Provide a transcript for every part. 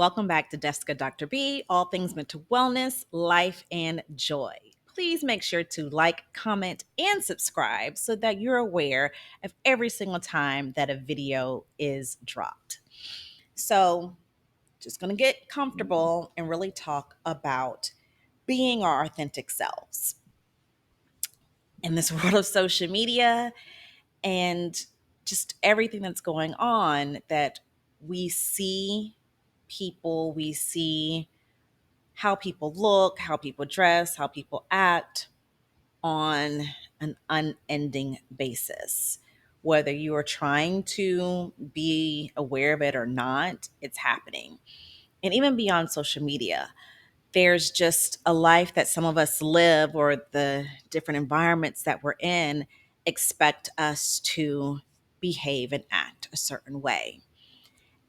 Welcome back to Jessica Dr. B, all things mental wellness, life, and joy. Please make sure to like, comment, and subscribe so that you're aware of every single time that a video is dropped. So, just going to get comfortable and really talk about being our authentic selves in this world of social media and just everything that's going on that we see we see how people look, how people dress, how people act on an unending basis. Whether you are trying to be aware of it or not, it's happening. And even beyond social media, there's just a life that some of us live or the different environments that we're in expect us to behave and act a certain way.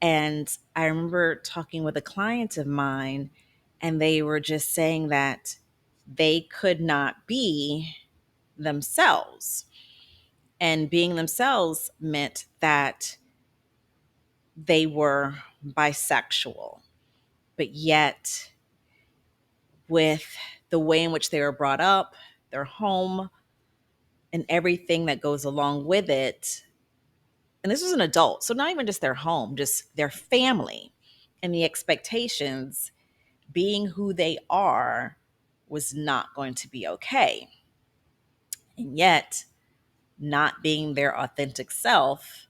And I remember talking with a client of mine, and they were just saying that they could not be themselves. And being themselves meant that they were bisexual, but yet, with the way in which they were brought up, their home, and everything that goes along with it, and this was an adult, so not even just their home, just their family and the expectations, being who they are was not going to be okay. And yet, not being their authentic self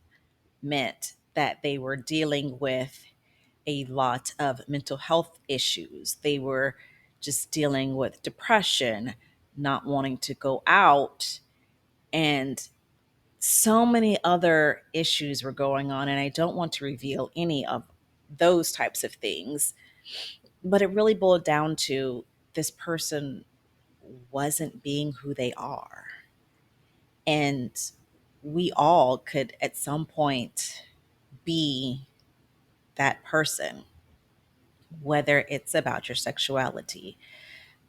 meant that they were dealing with a lot of mental health issues. They were just dealing with depression, not wanting to go out, and so many other issues were going on. And I don't want to reveal any of those types of things, but it really boiled down to this person wasn't being who they are. And we all could at some point be that person, whether it's about your sexuality,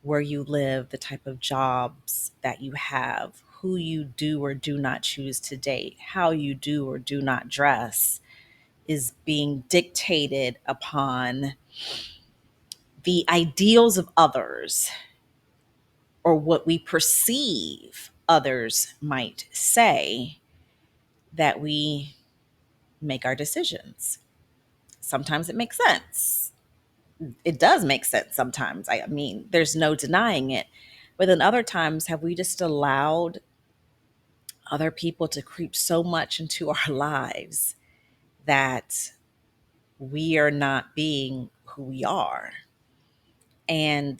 where you live, the type of jobs that you have, who you do or do not choose to date, how you do or do not dress is being dictated upon the ideals of others or what we perceive others might say that we make our decisions. Sometimes it makes sense. It does make sense sometimes. I mean, there's no denying it. But then other times, have we just allowed other people to creep so much into our lives that we are not being who we are? And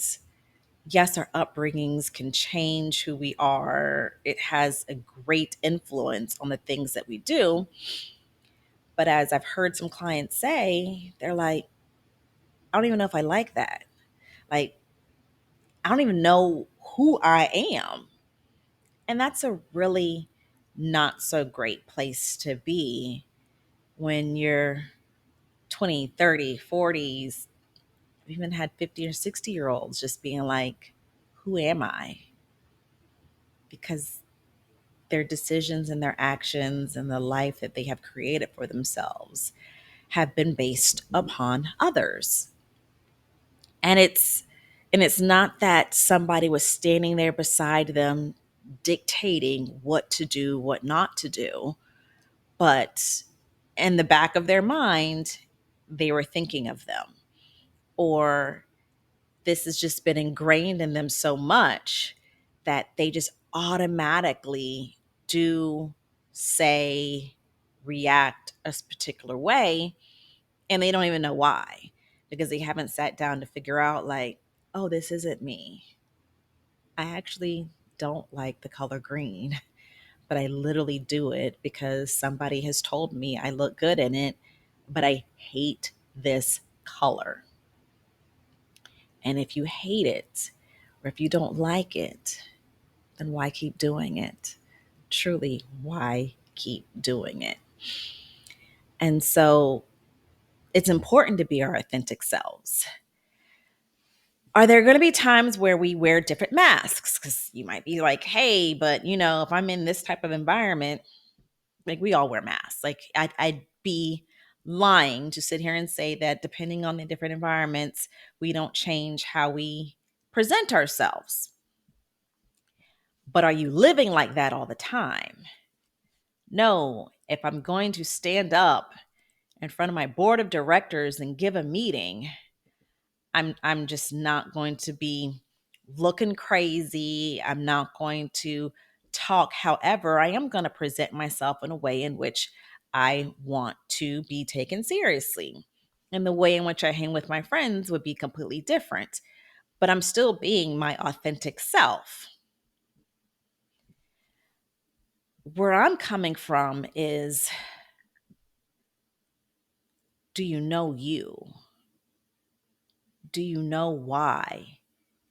yes, our upbringings can change who we are. It has a great influence on the things that we do. But as I've heard some clients say, they're like, I don't even know if I like that. Like, I don't even know who I am. And that's a really not so great place to be when you're 20, 30, 40s. I've even had 50 or 60-year-olds just being like, who am I? Because their decisions and their actions and the life that they have created for themselves have been based upon others. And it's not that somebody was standing there beside them dictating what to do, what not to do, but in the back of their mind, they were thinking of them. Or this has just been ingrained in them so much that they just automatically do, say, react a particular way, and they don't even know why, because they haven't sat down to figure out, like, oh, this isn't me. I actually don't like the color green, but I literally do it because somebody has told me I look good in it, but I hate this color. And if you hate it, or if you don't like it, then why keep doing it? Truly, why keep doing it? And so it's important to be our authentic selves. Are there going to be times where we wear different masks? Because you might be like, hey, but if I'm in this type of environment, like we all wear masks. Like I'd be lying to sit here and say that depending on the different environments, we don't change how we present ourselves. But are you living like that all the time? No, if I'm going to stand up in front of my board of directors and give a meeting, I'm just not going to be looking crazy. I'm not going to talk. However, I am going to present myself in a way in which I want to be taken seriously. And the way in which I hang with my friends would be completely different, but I'm still being my authentic self. Where I'm coming from is, do you know you? Do you know why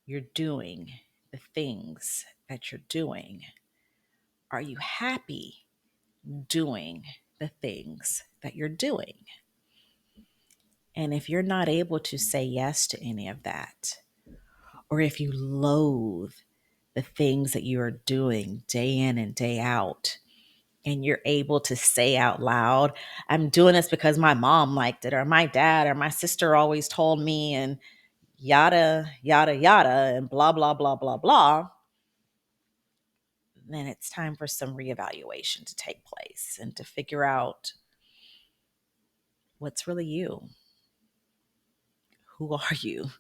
you're doing the things that you're doing? Are you happy doing the things that you're doing? And if you're not able to say yes to any of that, or if you loathe the things that you are doing day in and day out, and you're able to say out loud, I'm doing this because my mom liked it, or my dad, or my sister always told me, and yada, yada, yada, and blah, blah, blah, blah, blah, then it's time for some reevaluation to take place and to figure out what's really you. Who are you?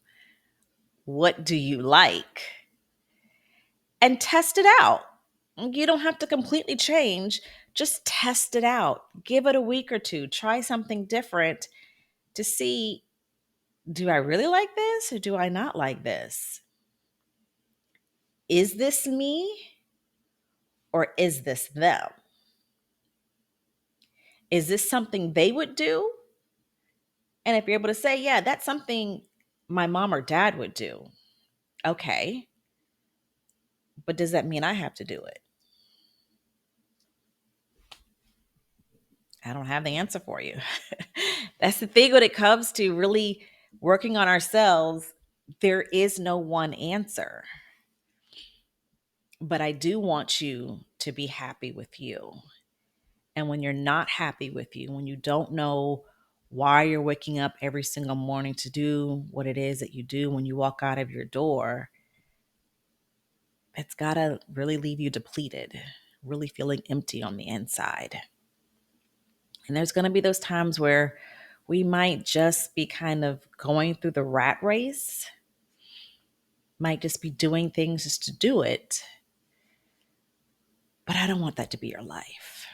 What do you like? And test it out. You don't have to completely change, just test it out. Give it a week or two. Try something different to see, do I really like this or do I not like this? Is this me or is this them? Is this something they would do? And if you're able to say, yeah, that's something my mom or dad would do, okay. But does that mean I have to do it? I don't have the answer for you. That's the thing when it comes to really working on ourselves. There is no one answer. But I do want you to be happy with you. And when you're not happy with you, when you don't know why you're waking up every single morning to do what it is that you do when you walk out of your door, it's got to really leave you depleted, really feeling empty on the inside. And there's going to be those times where we might just be kind of going through the rat race, might just be doing things just to do it. But I don't want that to be your life.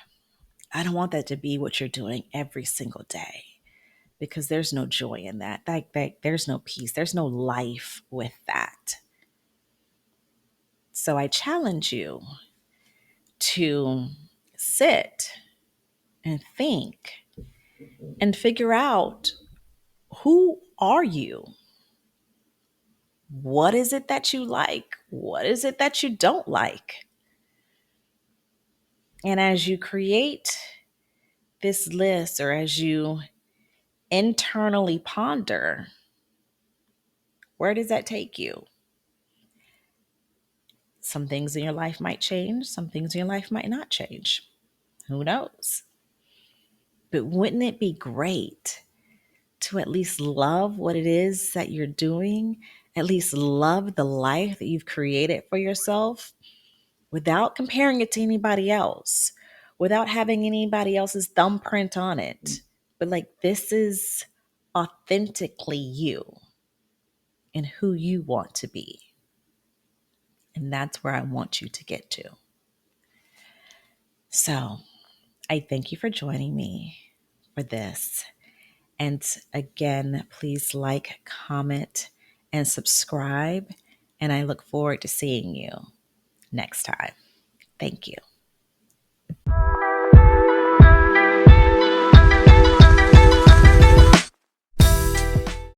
I don't want that to be what you're doing every single day, because there's no joy in that. There's no peace. There's no life with that. So I challenge you to sit and think and figure out, who are you? What is it that you like? What is it that you don't like? And as you create this list, or as you internally ponder, where does that take you? Some things in your life might change, some things in your life might not change. Who knows? But wouldn't it be great to at least love what it is that you're doing? At least love the life that you've created for yourself without comparing it to anybody else, without having anybody else's thumbprint on it. But like, this is authentically you and who you want to be. And that's where I want you to get to. So I thank you for joining me for this. And again, please like, comment, and subscribe. And I look forward to seeing you next time. Thank you.